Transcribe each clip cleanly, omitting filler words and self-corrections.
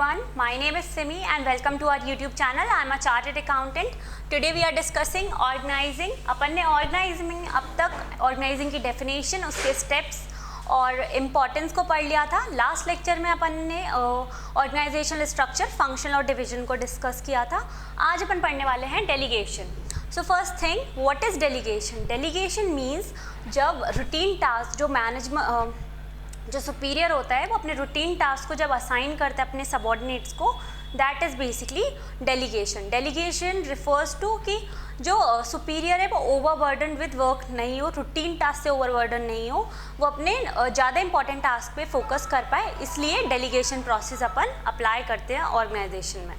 everyone, my name is Simi and welcome to our YouTube channel. I am a chartered accountant. Today we are discussing organizing. अपन ने organizing अब तक organizing की definition, उसके steps और importance को पढ़ लिया था. लास्ट लेक्चर में अपन ने organizational structure, function और division को discuss किया था. आज अपन पढ़ने वाले हैं delegation. So first thing, what is delegation? Delegation means जब routine task जो management जो सुपीरियर होता है वो अपने रूटीन टास्क को जब असाइन करता है अपने सबऑर्डिनेट्स को, that is basically delegation. Delegation refers to कि जो सुपीरियर है वो ओवरबर्डन विद वर्क नहीं हो, रूटीन टास्क से ओवरबर्डन नहीं हो, वो अपने ज़्यादा इंपॉर्टेंट टास्क पे फोकस कर पाए, इसलिए डेलीगेशन प्रोसेस अपन अप्लाई करते हैं ऑर्गेनाइजेशन में.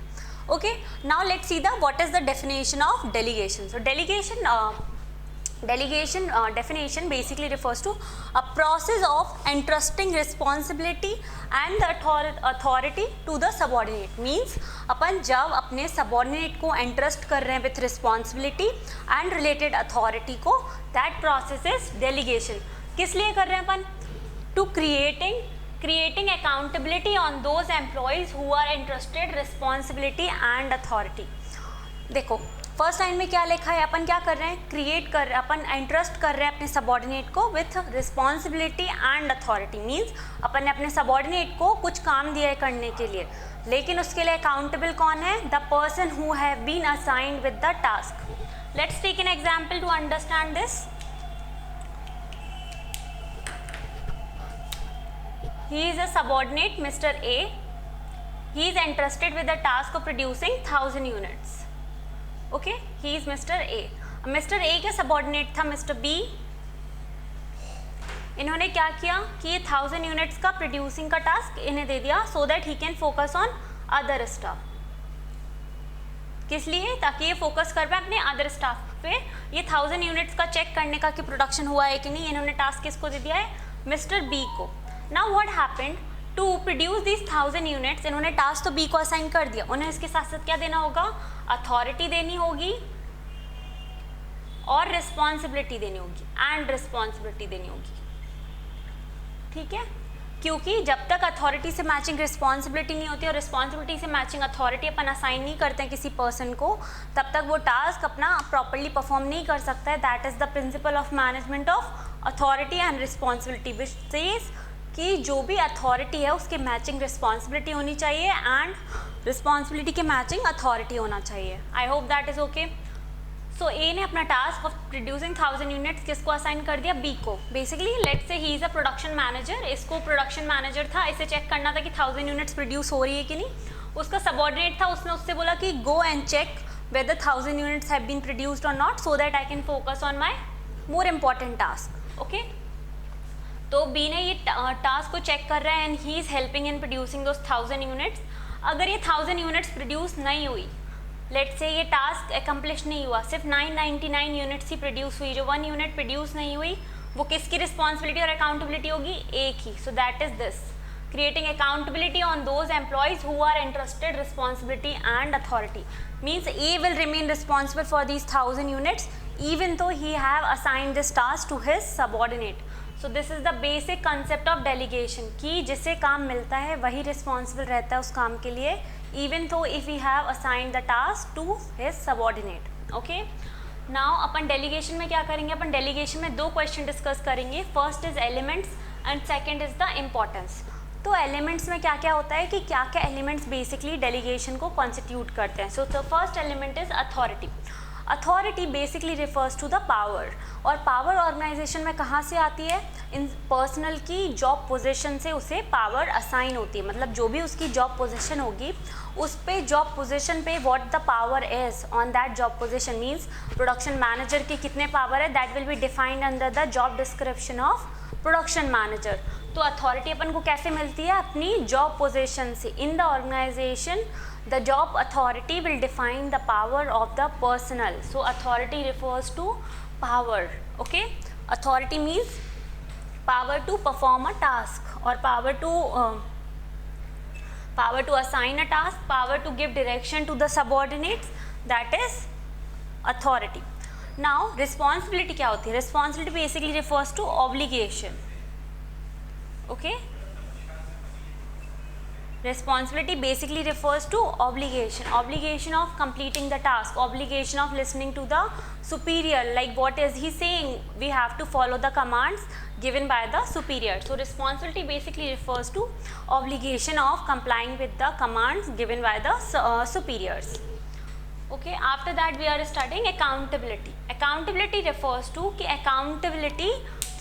Okay, now let's see the what is the definition of delegation. So delegation definition basically refers to a process of entrusting responsibility and the authority to the subordinate. Means अपन जब अपने subordinate को entrust कर रहे हैं with responsibility and related authority को, that process is delegation. किस लिए कर रहे हैं अपन? To creating accountability on those employees who are entrusted responsibility and authority. देखो फर्स्ट लाइन में क्या लिखा है, अपन क्या कर रहे हैं, अपन एंट्रस्ट कर रहे हैं अपने सबॉर्डिनेट को with responsibility and authority. Means अपन ने अपने सबॉर्डिनेट को कुछ काम दिया है करने के लिए, लेकिन उसके लिए अकाउंटेबल कौन है? The person who have been assigned with the task. Let's take an example to understand this. He is a subordinate mister A. He is entrusted with the task of producing 1000 units. Okay, he is mister A. Mister A के subordinate था mister B. इन्होंने क्या किया कि ये 1000 units का producing का task इन्हें दे दिया so that he can focus on other staff. किस लिए? ताकि ये फोकस कर पाए अपने अदर स्टाफ पे. ये 1000 यूनिट्स का चेक करने का कि प्रोडक्शन हुआ है कि नहीं, इन्होंने टास्क किसको दे दिया है? मिस्टर बी को. Now what happened to produce this 1000 units. इन्होंने टास्क तो बी को असाइन कर दिया, उन्हें इसके साथ साथ क्या देना होगा? अथॉरिटी देनी होगी और रिस्पॉन्सिबिलिटी देनी होगी एंड रिस्पॉन्सिबिलिटी देनी होगी. ठीक है, क्योंकि जब तक अथॉरिटी से मैचिंग रिस्पॉन्सिबिलिटी नहीं होती और रिस्पॉन्सिबिलिटी से मैचिंग अथॉरिटी अपन असाइन नहीं करते हैं किसी पर्सन को, तब तक वो टास्क अपना प्रॉपरली परफॉर्म नहीं कर सकता है. That is the principle of management of authority and responsibility, which says कि जो भी अथॉरिटी है उसके मैचिंग रिस्पॉन्सिबिलिटी होनी चाहिए एंड रिस्पॉन्सिबिलिटी के मैचिंग अथॉरिटी होना चाहिए. I hope that is okay. So A ने अपना टास्क ऑफ प्रोड्यूसिंग 1000 यूनिट्स किसको असाइन कर दिया? बी को. Basically let's say he is a production manager. इसको प्रोडक्शन मैनेजर था, इसे चेक करना था कि 1000 यूनिट्स प्रोड्यूस हो रही है कि नहीं. उसका सबऑर्डिनेट था, उसने उससे बोला कि go and check whether 1000 units have been produced और not so that I can focus on my more important task. Okay, तो बी ने ये टास्क को चेक कर रहा है and he is helping in producing those 1000 units. अगर ये 1000 यूनिट्स प्रोड्यूस नहीं हुई, लेट्स से ये टास्क एकम्प्लिश नहीं हुआ, सिर्फ 999 यूनिट्स ही प्रोड्यूस हुई, जो 1 यूनिट प्रोड्यूस नहीं हुई, वो किसकी रिस्पॉन्सिबिलिटी और अकाउंटेबिलिटी होगी? ए की. So that is this, creating accountability on those employees who are entrusted responsibility and authority. Means A will remain responsible for these 1000 units even though he have assigned this task to his subordinate. So this is the basic concept of delegation, कि जिसे काम मिलता है वही responsible रहता है उस काम के लिए, even though if he have assigned the task to his subordinate. Okay? Now upon delegation में क्या करेंगे? अपन delegation में 2 क्वेश्चन डिस्कस करेंगे. First is elements and second is the importance. तो एलिमेंट्स में क्या क्या होता है कि क्या क्या एलिमेंट्स बेसिकली डेलीगेशन को कॉन्स्टिट्यूट करते हैं. So the first element is authority. Authority basically refers to the power. और पावर ऑर्गेनाइजेशन में कहाँ से आती है? इन पर्सनल की जॉब पोजीशन से उसे पावर असाइन होती है. मतलब जो भी उसकी जॉब पोजीशन होगी उस पे जॉब पोजीशन पे what the power is on that job position. Means production manager के कितने पावर है, that will be defined under the job description of production manager. तो अथॉरिटी अपन को कैसे मिलती है? अपनी जॉब पोजीशन से. In the organisation the job authority will define the power of the personnel. So authority refers to power. Okay, authority means power to perform a task और power to assign a task, power to give direction to the subordinates, that is authority. Now responsibility क्या होती है? Responsibility basically refers to obligation. Okay, Responsibility basically refers to obligation, obligation of completing the task, obligation of listening to the superior, like what is he saying, we have to follow the commands given by the superior. So responsibility basically refers to obligation of complying with the commands given by the superiors. Okay, after that we are studying accountability. Accountability refers to accountability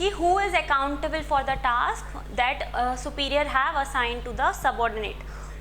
कि who is accountable for the task that superior have assigned to the subordinate.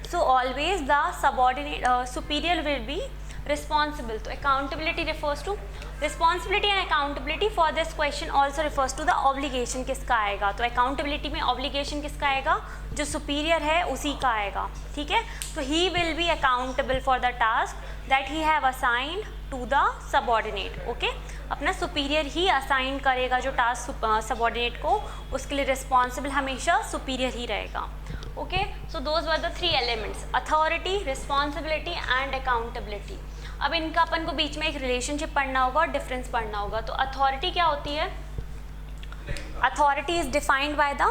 So always the subordinate superior will be responsible. So accountability refers to responsibility and accountability. For this question also refers to the obligation किसका आएगा. तो accountability में obligation किसका आएगा, जो superior है उसी का आएगा. ठीक है, तो he will be accountable for the task that he have assigned to the subordinate. Okay, अपना superior ही assign करेगा जो task subordinate को, उसके लिए responsible हमेशा superior ही रहेगा. Okay, so those were the three elements: authority, responsibility and accountability. अब इनका अपन को बीच में एक रिलेशनशिप पढ़ना होगा और डिफरेंस पढ़ना होगा. तो अथॉरिटी क्या होती है? Authority is defined by the,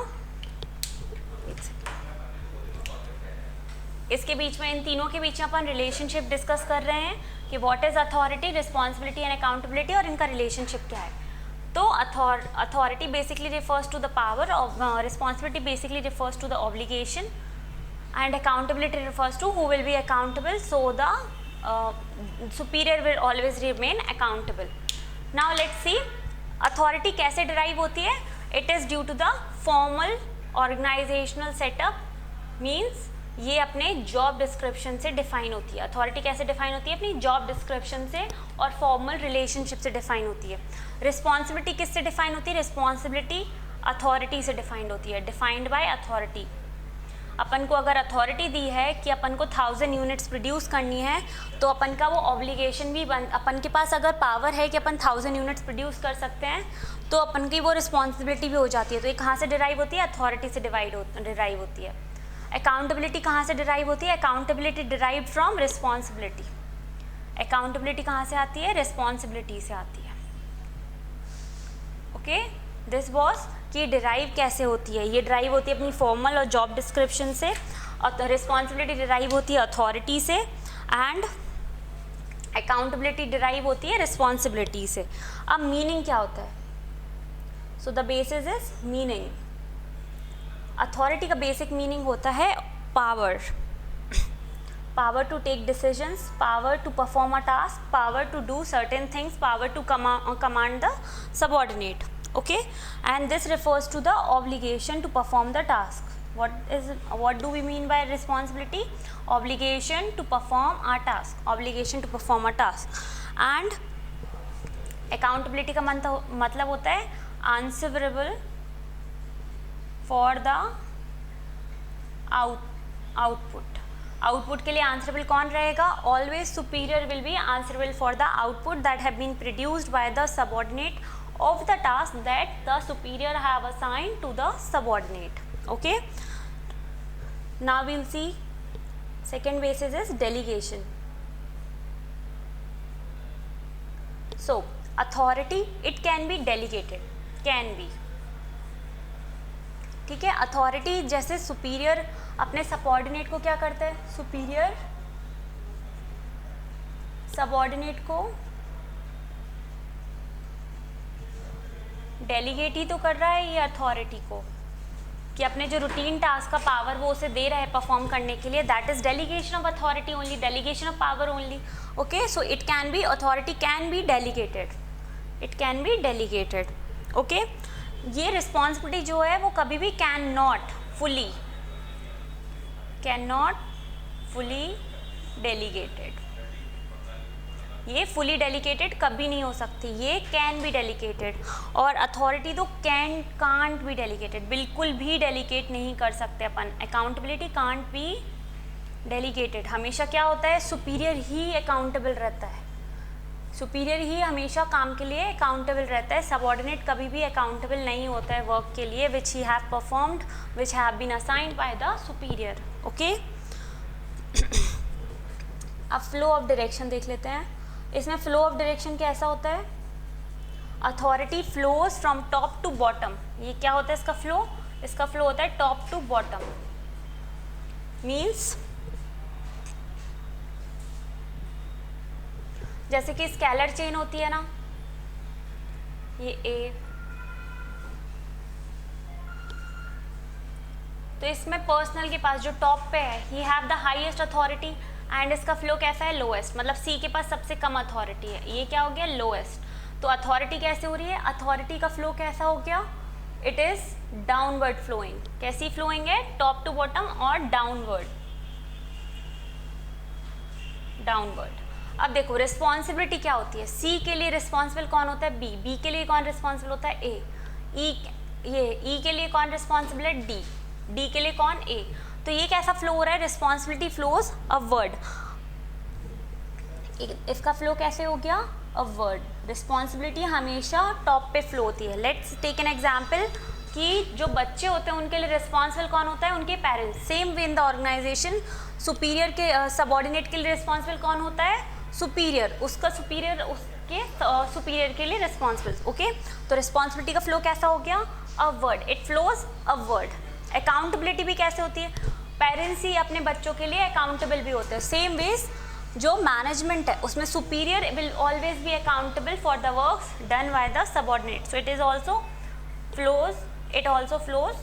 इसके बीच में इन तीनों के बीच में अपन रिलेशनशिप डिस्कस कर रहे हैं कि what is authority, responsibility and accountability, और इनका रिलेशनशिप क्या है. तो authority basically refers to the power, responsibility basically refers to the obligation, and accountability refers to who will be accountable, so the superior will always remain accountable. Now let's see authority कैसे derive होती है. It is due to the formal organizational setup, means ये अपने job description से define होती है. authority कैसे define होती है? अपनी job description से और formal relationship से define होती है. responsibility किससे define होती है? responsibility authority से defined होती है, defined by authority. अपन को अगर अथॉरिटी दी है कि अपन को 1000 यूनिट्स प्रोड्यूस करनी है, तो अपन का वो ऑब्लिगेशन भी अपन के पास अगर पावर है कि अपन 1000 यूनिट्स प्रोड्यूस कर सकते हैं, तो अपन की वो रिस्पॉन्सिबिलिटी भी हो जाती है. तो ये कहाँ से डिराइव होती है? अथॉरिटी से डिराइव होती है. अकाउंटेबिलिटी कहाँ से डिराइव होती है? Accountability derive from responsibility. Accountability कहाँ से आती है? रिस्पॉन्सिबिलिटी से आती है. ओके, दिस वॉज कि डिराइव कैसे होती है. ये डिराइव होती है अपनी फॉर्मल और जॉब डिस्क्रिप्शन से, और रिस्पॉन्सिबिलिटी डिराइव होती है अथॉरिटी से, एंड अकाउंटेबिलिटी डिराइव होती है रिस्पॉन्सिबिलिटी से. अब मीनिंग क्या होता है? So the basis is meaning. Authority का बेसिक मीनिंग होता है power, power to take decisions, power to perform a task, power to do certain things, power to command the subordinate. Okay, and this refers to the obligation to perform the task. What do we mean by responsibility? Obligation to perform a task, obligation to perform a task. And accountability का मतलब होता है answerable for the output. Output के लिए answerable कौन रहेगा? Always superior will be answerable for the output that have been produced by the subordinate of the task that the superior have assigned to the subordinate. Okay, now we'll see second basis is delegation. So authority, it can be delegated, can be. ठीक है, authority जैसे superior अपने subordinate को क्या करता है? Superior subordinate को delegate ही तो कर रहा है ये अथॉरिटी को, कि अपने जो रूटीन टास्क का पावर वो उसे दे रहा है परफॉर्म करने के लिए. That is delegation of authority only, delegation of power only. Okay, so it can be, authority can be delegated, it can be delegated. Okay, ये रिस्पॉन्सिबिलिटी जो है वो कभी भी कैन नॉट फुली डेलीगेटेड, ये फुली डेलीगेटेड कभी नहीं हो सकती. ये कैन बी डेलीगेटेड, और अथॉरिटी तो कांट बी डेलीगेटेड, बिल्कुल भी डेलीगेट नहीं कर सकते अपन. Accountability can't be delegated. हमेशा क्या होता है? सुपीरियर ही अकाउंटेबल रहता है, सुपीरियर ही हमेशा काम के लिए अकाउंटेबल रहता है. सबऑर्डिनेट कभी भी अकाउंटेबल नहीं होता है वर्क के लिए which he have performed, which have been assigned by the superior. Okay, अब फ्लो ऑफ डायरेक्शन देख लेते हैं. इसमें फ्लो ऑफ डायरेक्शन कैसा होता है? Authority flows from top to bottom. ये क्या होता है इसका फ्लो? इसका फ्लो होता है टॉप टू बॉटम. मीन्स जैसे कि स्केलर चेन होती है ना, ये ए, तो इसमें पर्सनल के पास जो टॉप पे है he have the highest authority and इसका फ्लो कैसा है, लोएस्ट, मतलब सी के पास सबसे कम अथॉरिटी है, ये क्या हो गया, लोएस्ट। तो अथॉरिटी कैसे हो रही है, अथॉरिटी का फ्लो कैसा हो गया, इट इज डाउनवर्ड फ्लोइंग। कैसी फ्लोइंग है, टॉप टू बॉटम और डाउनवर्ड, डाउनवर्ड। अब देखो रिस्पॉन्सिबिलिटी क्या होती है, सी के लिए रिस्पॉन्सिबल कौन होता है, बी, बी के लिए कौन रिस्पॉन्सिबल होता है, ए, ई के लिए कौन रिस्पॉन्सिबल है, डी, डी के लिए कौन, ए। तो ये कैसा फ्लो हो रहा है, रिस्पॉन्सिबिलिटी फ्लोज अपवर्ड, इसका फ्लो कैसे हो गया, अपवर्ड। रिस्पॉन्सिबिलिटी हमेशा टॉप पे फ्लो होती है। लेट्स टेक एन एग्जाम्पल कि जो बच्चे होते हैं उनके लिए रिस्पॉन्सिबल कौन होता है, उनके parents. Same way in the organisation superior के सबऑर्डिनेट के लिए रिस्पॉन्सिबल कौन होता है, सुपीरियर, उसका सुपीरियर उसके सुपीरियर के लिए रिस्पॉन्सिबल। ओके, तो रिस्पॉन्सिबिलिटी का फ्लो कैसा हो गया, upward, it flows upward. Accountability भी कैसे होती है, पेरेंट्स ही अपने बच्चों के लिए अकाउंटेबल भी होते हैं। सेम वेज जो मैनेजमेंट है उसमें superior will always be accountable for the works done by the subordinate, so it is also flows, it also flows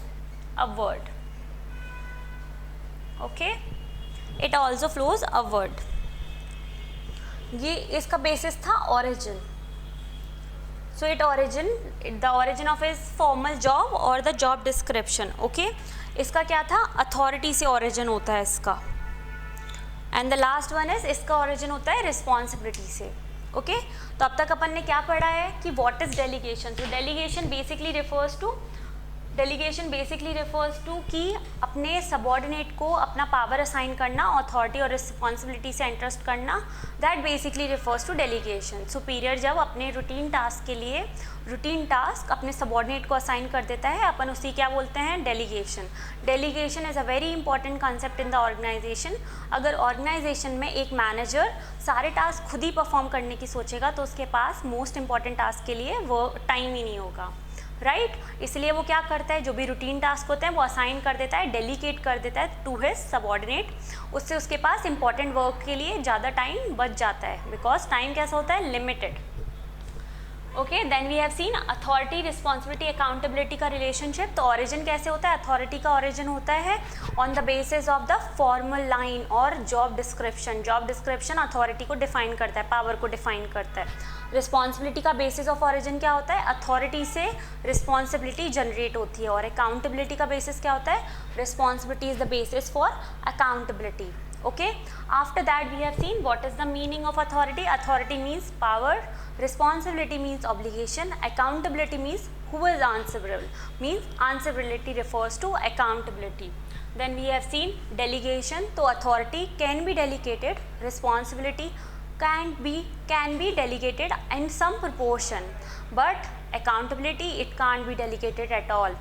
upward. Okay, it also flows upward. ये इसका बेसिस था origin. So the origin of his formal job or the job description. Okay, इसका क्या था, authority से origin होता है इसका. And the last one is इसका origin होता है responsibility से. ओके, तो अब तक अपन ने क्या पढ़ा है कि व्हाट इज डेलीगेशन। तो डेलीगेशन बेसिकली रिफर्स टू कि अपने सबऑर्डिनेट को अपना पावर असाइन करना, अथॉरिटी और रिस्पॉन्सिबिलिटी से इंटरेस्ट करना, that basically refers to delegation. Superior जब अपने रूटीन टास्क के लिए रूटीन टास्क अपने सबऑर्डिनेट को असाइन कर देता है, अपन उसी क्या बोलते हैं, delegation. Delegation is a very important concept in the organisation. अगर ऑर्गेनाइजेशन में एक मैनेजर सारे टास्क खुद ही परफॉर्म करने की सोचेगा तो उसके पास मोस्ट इंपॉर्टेंट टास्क के लिए वो टाइम ही नहीं होगा, राइट। इसलिए वो क्या करता है, जो भी रूटीन टास्क होते हैं वो असाइन कर देता है, डेलीगेट कर देता है टू हिज सबऑर्डिनेट। उससे उसके पास इंपॉर्टेंट वर्क के लिए ज़्यादा टाइम बच जाता है, बिकॉज टाइम कैसा होता है, limited. Okay, then we have seen authority, responsibility, accountability का रिलेशनशिप। तो ऑरिजिन कैसे होता है, अथॉरिटी का ऑरिजिन होता है on the basis of the formal line और job description. Job description authority को डिफाइन करता है, पावर को डिफाइन करता है। रिस्पॉन्सिबिलिटी का बेसिस ऑफ ऑरिजिन क्या होता है, अथॉरिटी से रिस्पॉन्सिबिलिटी जनरेट होती है। और अकाउंटेबिलिटी का बेसिस क्या होता है, responsibility is the basis for accountability. Okay, after that we have seen what is the meaning of authority. Authority means power, responsibility means obligation, accountability means who is answerable, means answerability refers to accountability. Then we have seen delegation. So authority can be delegated, responsibility can be delegated in some proportion, but accountability it can't be delegated at all.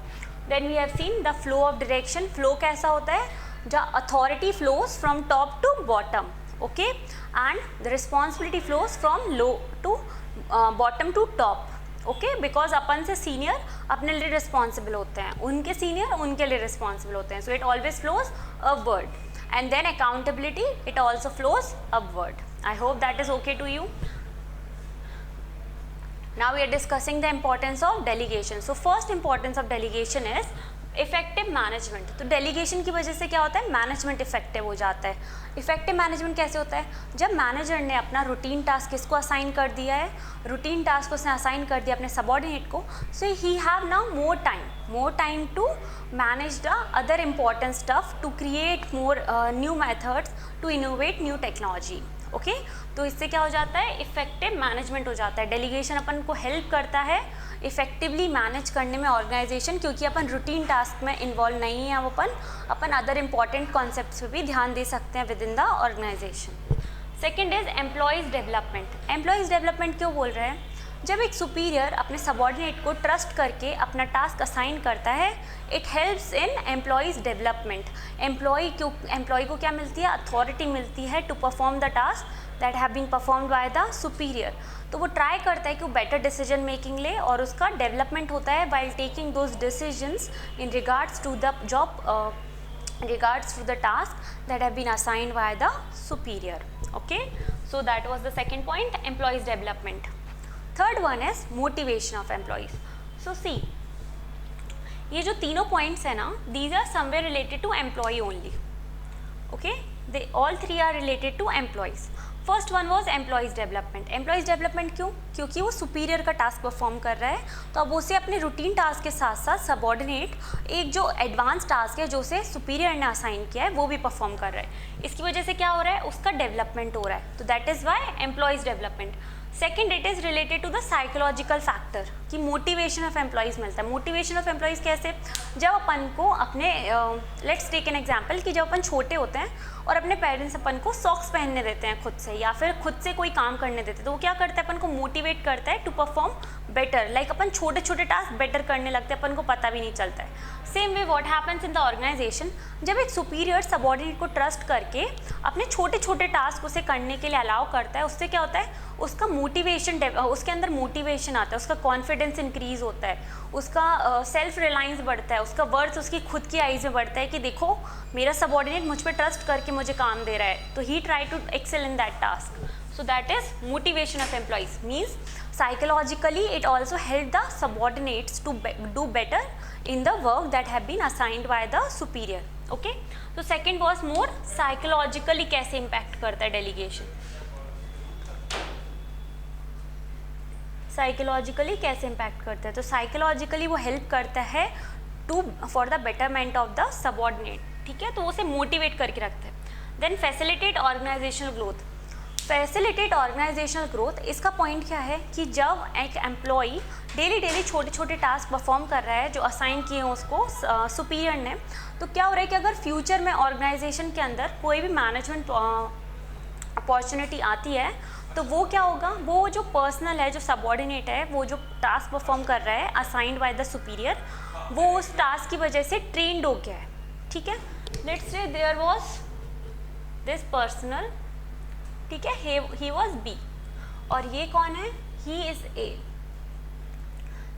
Then we have seen the flow of direction. Flow कैसा होता है, जहाँ authority flows from top to bottom, okay, and the responsibility flows from low to bottom to top, okay, because अपन से senior अपने लिए responsible होते हैं, उनके सीनियर उनके लिए रिस्पॉन्सिबल होते हैं। So it always flows upward, and then accountability it also flows upward. I hope that is okay to you. Now we are discussing the importance of delegation. So first importance of delegation is effective management. तो delegation की वजह से क्या होता है, management effective हो जाता है. इफेक्टिव मैनेजमेंट कैसे होता है, जब मैनेजर ने अपना रूटीन टास्क किसको असाइन कर दिया है, रूटीन टास्क उसने असाइन कर दिया अपने सबऑर्डिनेट को, so he have now more time to manage the other important stuff, to create more new methods, to innovate new technology. Okay, तो इससे क्या हो जाता है, इफेक्टिव मैनेजमेंट हो जाता है. डेलीगेशन अपन को हेल्प करता है इफेक्टिवली मैनेज करने में ऑर्गेनाइजेशन, क्योंकि अपन रूटीन टास्क में इन्वॉल्व नहीं है, अपन अदर इम्पॉर्टेंट कॉन्सेप्ट्स पे भी ध्यान दे सकते हैं within the organisation. Second is employees development. Employees development क्यों बोल रहे हैं, जब एक सुपीरियर अपने सबऑर्डिनेट को ट्रस्ट करके अपना टास्क असाइन करता है, it helps in employees development. Employee को क्या मिलती है, अथॉरिटी मिलती है to perform the task that have been performed by the superior. तो वो ट्राई करता है कि वो बेटर डिसीजन मेकिंग ले, और उसका डेवलपमेंट होता है while taking those decisions in regards to the job regards to the task that have been assigned by the superior. Okay, so that was the second point, employees development. Third one is motivation of employees. So see, ये जो तीनों points है ना, these are somewhere related to employee only. Okay, they all three are related to employees. First one was employees development. Employees development क्यों? क्योंकि वो superior का task perform कर रहा है, तो अब उसे अपने रूटीन टास्क के साथ साथ सबऑर्डिनेट एक जो एडवांस टास्क है जो उसे सुपीरियर ने असाइन किया है वो भी परफॉर्म कर रहा है. इसकी वजह से क्या हो रहा है? उसका डेवलपमेंट हो रहा है. तो that is why employees development. Second, it is related to the psychological factor कि मोटिवेशन ऑफ एम्प्लॉयज़ मिलता है. मोटिवेशन ऑफ एम्प्लॉयज़ कैसे? जब अपन को अपने लेट्स टेक एन एग्जांपल कि जब अपन छोटे होते हैं और अपने पेरेंट्स अपन को सॉक्स पहनने देते हैं खुद से, या फिर खुद से कोई काम करने देते हैं, तो वो क्या करता है? अपन को मोटिवेट करता है टू परफॉर्म बेटर. लाइक अपन छोटे छोटे टास्क बेटर करने लगते हैं, अपन को पता भी नहीं चलता है. Same way what happens in the organisation, जब एक सुपीरियर सबऑर्डिनेट को ट्रस्ट करके अपने छोटे छोटे टास्क उसे करने के लिए अलाउ करता है, उससे क्या होता है? उसका मोटिवेशन, उसके अंदर मोटिवेशन आता है, उसका कॉन्फिडेंस इंक्रीज होता है, उसका सेल्फ रिलायंस बढ़ता है, उसका वर्थ उसकी खुद की आइज़ में बढ़ता है कि देखो मेरा सबऑर्डिनेट मुझ पर ट्रस्ट करके मुझे काम दे रहा है, तो he try to excel in that task. So that is motivation of employees. Means psychologically it also help the subordinates to do better in the work that have been assigned by the superior. Okay. So second was more psychologically कैसे impact करता है delegation. Psychologically कैसे impact करता है? तो psychologically वो help करता है to for the betterment of the subordinate. ठीक है, तो वो उसे मोटिवेट करके रखता है. Then facilitate organizational growth. Facilitate organisational growth, इसका पॉइंट क्या है कि जब एक एम्प्लॉई डेली छोटे छोटे टास्क परफॉर्म कर रहा है जो असाइन किए हैं उसको सुपीरियर ने, तो क्या हो रहा है कि अगर फ्यूचर में ऑर्गेनाइजेशन के अंदर कोई भी मैनेजमेंट अपॉर्चुनिटी आती है तो वो क्या होगा? वो जो पर्सनल है, जो सबऑर्डिनेट है, वो जो टास्क परफॉर्म कर रहा है असाइंड बाय द सुपीरियर, वो उस टास्क की वजह से ट्रेंड हो गया है. ठीक है, let's say there was this personal, ठीक है, ही वॉज बी और ये कौन है? He is a.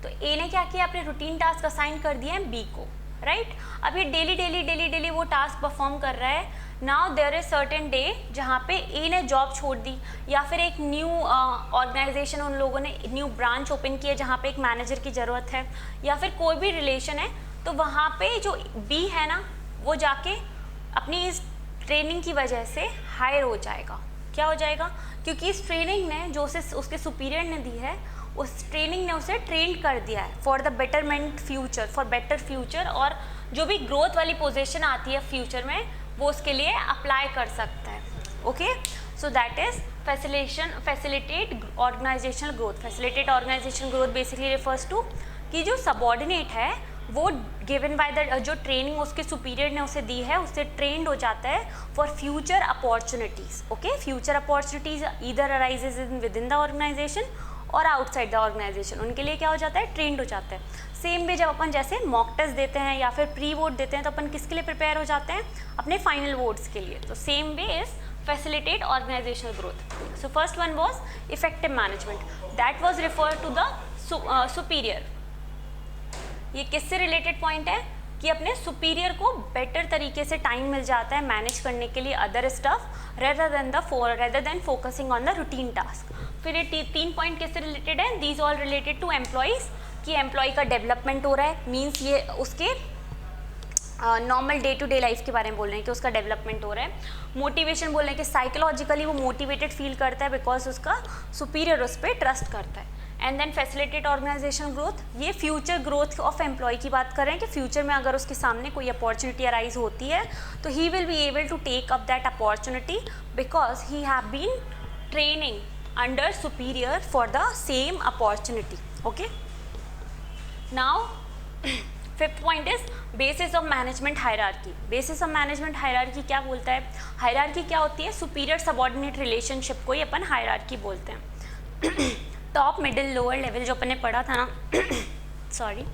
तो ए ने क्या किया? अपने रूटीन टास्क असाइन कर दिए हैं बी को, राइट? अब ये डेली वो टास्क परफॉर्म कर रहा है. Now there is certain day जहाँ पे ए ने जॉब छोड़ दी, या फिर एक न्यू ऑर्गेनाइजेशन उन लोगों ने न्यू ब्रांच ओपन किया जहाँ पे एक मैनेजर की ज़रूरत है, या फिर कोई भी रिलेशन है, तो वहाँ पे जो बी है ना वो जाके अपनी इस ट्रेनिंग की वजह से हायर हो जाएगा. क्या हो जाएगा? क्योंकि इस ट्रेनिंग ने जो उसे उसके सुपीरियर ने दी है, उस ट्रेनिंग ने उसे ट्रेन कर दिया है for the betterment future, for better future, और जो भी ग्रोथ वाली पोजीशन आती है फ्यूचर में वो उसके लिए अप्लाई कर सकता है. Okay, so that is facilitate organisational growth. Facilitate organisational growth basically refers to कि जो सबऑर्डिनेट है वो गिवन बाय द जो ट्रेनिंग उसके सुपीरियर ने उसे दी है, उससे ट्रेंड हो जाता है for future opportunities. Okay, future opportunities either arises in within the organisation और आउटसाइड द ऑर्गेनाइजेशन, उनके लिए क्या हो जाता है? ट्रेंड हो जाता है. सेम वे जब अपन जैसे मॉक टेस्ट देते हैं या फिर प्री वोट देते हैं तो अपन किसके लिए प्रिपेयर हो जाते हैं? अपने फाइनल वोट्स के लिए. तो same way is facilitate organisational growth. So first one was effective management, that was refer to the superior. ये किससे रिलेटेड पॉइंट है कि अपने सुपीरियर को बेटर तरीके से टाइम मिल जाता है मैनेज करने के लिए other stuff rather than focusing on the routine task. फिर ये तीन पॉइंट किससे रिलेटेड है? These all related to employees, कि एम्प्लॉय का डेवलपमेंट हो रहा है, मीन्स ये उसके normal day to day life के बारे में बोल रहे हैं कि उसका डेवलपमेंट हो रहा है. मोटिवेशन बोल रहे हैं कि साइकोलॉजिकली वो मोटिवेटेड फील करता है बिकॉज उसका सुपीरियर उस पर ट्रस्ट करता है. And then facilitate organisational growth, ये फ्यूचर ग्रोथ ऑफ एम्प्लॉय की बात कर रहे हैं कि फ्यूचर में अगर उसके सामने कोई अपॉर्चुनिटी अराइज होती है तो he will be able to take up that opportunity because he have been training under superior for the same opportunity. Okay, now fifth point is basis of management hierarchy. Basis of management hierarchy क्या बोलता है? Hierarchy क्या होती है? Superior subordinate relationship को ही अपन hierarchy बोलते हैं. Top middle lower level जो अपन ने पढ़ा था ना सॉरी,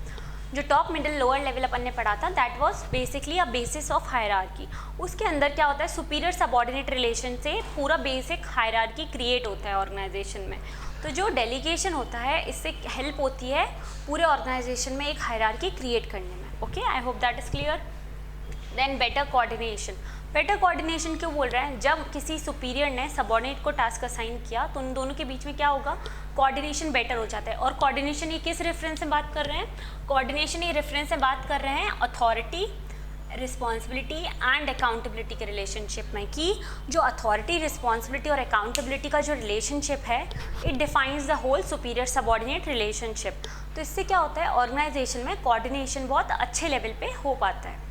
जो टॉप मिडिल लोअर लेवल अपन ने पढ़ा था that was basically a basis of hierarchy. उसके अंदर क्या होता है? सुपीरियर सबऑर्डिनेट रिलेशन से पूरा बेसिक हायरार्की क्रिएट होता है ऑर्गेनाइजेशन में. तो जो डेलीगेशन होता है इससे हेल्प होती है पूरे ऑर्गेनाइजेशन में एक हायरार्की क्रिएट करने में. Okay, I hope that is clear. Then better coordination. Better coordination क्यों बोल रहे हैं? जब किसी सुपीरियर ने सबऑर्डिनेट को टास्क असाइन किया तो उन दोनों के बीच में क्या होगा? कोऑर्डिनेशन बेटर हो जाता है। और कोऑर्डिनेशन ये किस रेफरेंस में बात कर रहे हैं? कोऑर्डिनेशन ये रेफरेंस में बात कर रहे हैं अथॉरिटी, रिस्पॉन्सिबिलिटी एंड अकाउंटेबिलिटी के रिलेशनशिप में, कि जो अथॉरिटी, रिस्पॉन्सिबिलिटी और अकाउंटेबिलिटी का जो रिलेशनशिप है it defines the whole superior subordinate relationship. तो इससे क्या होता है? ऑर्गेनाइजेशन में कोऑर्डिनेशन बहुत अच्छे लेवल पे हो पाता है।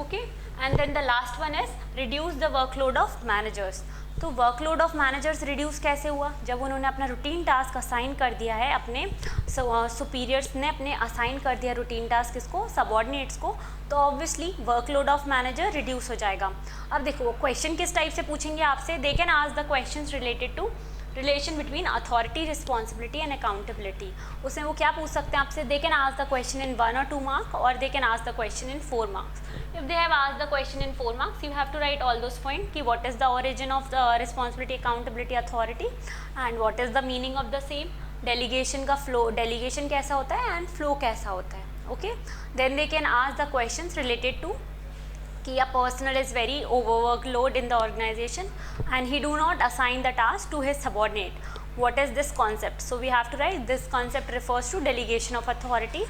Okay, and then the last one is reduce the workload of managers. तो वर्कलोड ऑफ मैनेजर्स रिड्यूस कैसे हुआ? जब उन्होंने अपना रूटीन टास्क असाइन कर दिया है, अपने सुपीरियर्स ने अपने असाइन कर दिया रूटीन टास्क इसको, सबऑर्डिनेट्स को, तो obviously workload of manager reduce हो जाएगा। अब देखो क्वेश्चन किस टाइप से पूछेंगे आपसे, they can ask the questions related to relation between authority, responsibility and accountability. उसमें वो क्या पूछ सकते हैं आपसे? They can ask the question in 1 or 2 marks और they can ask the question in 4 marks। If they have asked the question in 4 marks, you have to write all those points कि what is the origin of the responsibility, accountability, authority and what is the meaning of the same, delegation का flow, delegation कैसा होता है and flow कैसा होता है। Okay, then they can ask the questions related to कि a personal is very overworkload in the organization and he do not assign the task to his subordinate. What is this concept? So we have to write this concept refers to delegation of authority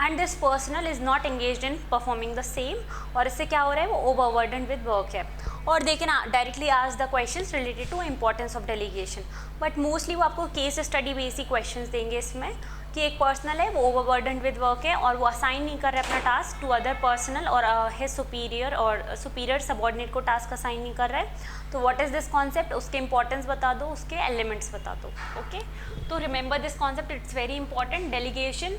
and this personal is not engaged in performing the same, और इससे क्या हो रहा है? वो overburdened with work है। और they can directly ask the questions related to importance of delegation, but mostly वो आपको case study बेसिक questions देंगे इसमें, कि एक पर्सनल है वो ओवरबर्डन विद वर्क है और वो असाइन नहीं कर रहा है अपना टास्क टू अदर पर्सनल और है सुपीरियर, और सुपीरियर सबऑर्डिनेट को टास्क असाइन नहीं कर रहा है। तो व्हाट इज़ दिस कॉन्सेप्ट? उसके इंपॉर्टेंस बता दो, उसके एलिमेंट्स बता दो। ओके, तो remember this concept, it's very important. Delegation,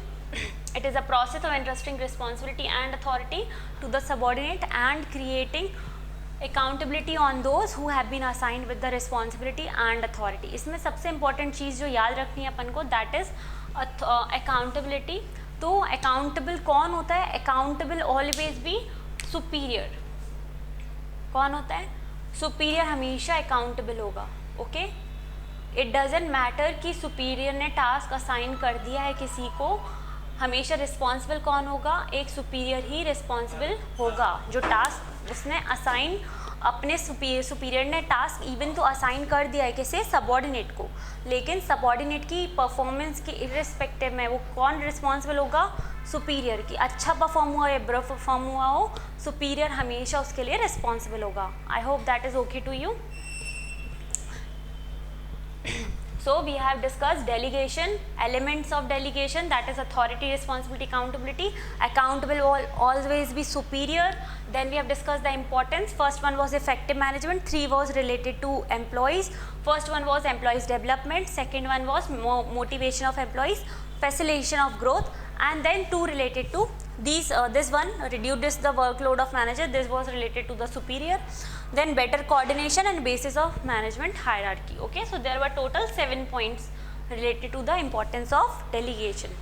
it is a process of entrusting responsibility and authority to the subordinate and creating accountability on those who have been assigned with the responsibility and authority। इसमें सबसे important चीज़ जो याद रखनी है अपन को, that is accountability। तो accountable कौन होता है? accountable always be superior। कौन होता है? superior हमेशा accountable होगा। ओके, it doesn't matter कि superior ने टास्क असाइन कर दिया है किसी को, हमेशा रिस्पॉन्सिबल कौन होगा? एक सुपीरियर ही रिस्पॉन्सिबल होगा। जो टास्क उसने असाइन, अपने सुपीरियर ने टास्क इवन तो असाइन कर दिया है किसे? सबऑर्डिनेट को, लेकिन सबऑर्डिनेट की परफॉर्मेंस के इर्रिस्पेक्टिव में वो कौन रिस्पॉन्सिबल होगा? सुपीरियर की। अच्छा परफॉर्म हुआ या बुरा परफॉर्म हुआ हो, सुपीरियर हमेशा उसके लिए रिस्पॉन्सिबल होगा। I hope that is okay to you. So we have discussed delegation, elements of delegation, that is authority, responsibility, accountability. Accountable will always be superior. Then we have discussed the importance. First one was effective management. 3 was related to employees. First one was employees development. Second one was motivation of employees, facilitation of growth, and then 2 related to these. This one reduces the workload of manager. This was related to the superior. Then better coordination and basis of management hierarchy. Okay, so there were total 7 points related to the importance of delegation.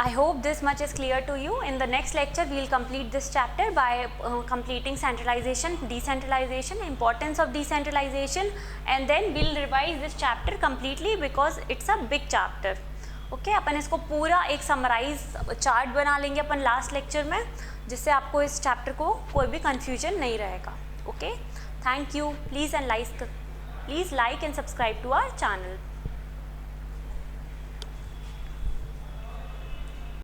I hope this much is clear to you. In the next lecture we will complete this chapter by completing centralization, decentralization, importance of decentralization, and then we will revise this chapter completely because it's a big chapter. Okay, अपन इसको पूरा एक summarise chart बना लेंगे अपन last lecture में, जिससे आपको इस चैप्टर को कोई भी कंफ्यूजन नहीं रहेगा। Okay, thank you. Please like and subscribe to our channel.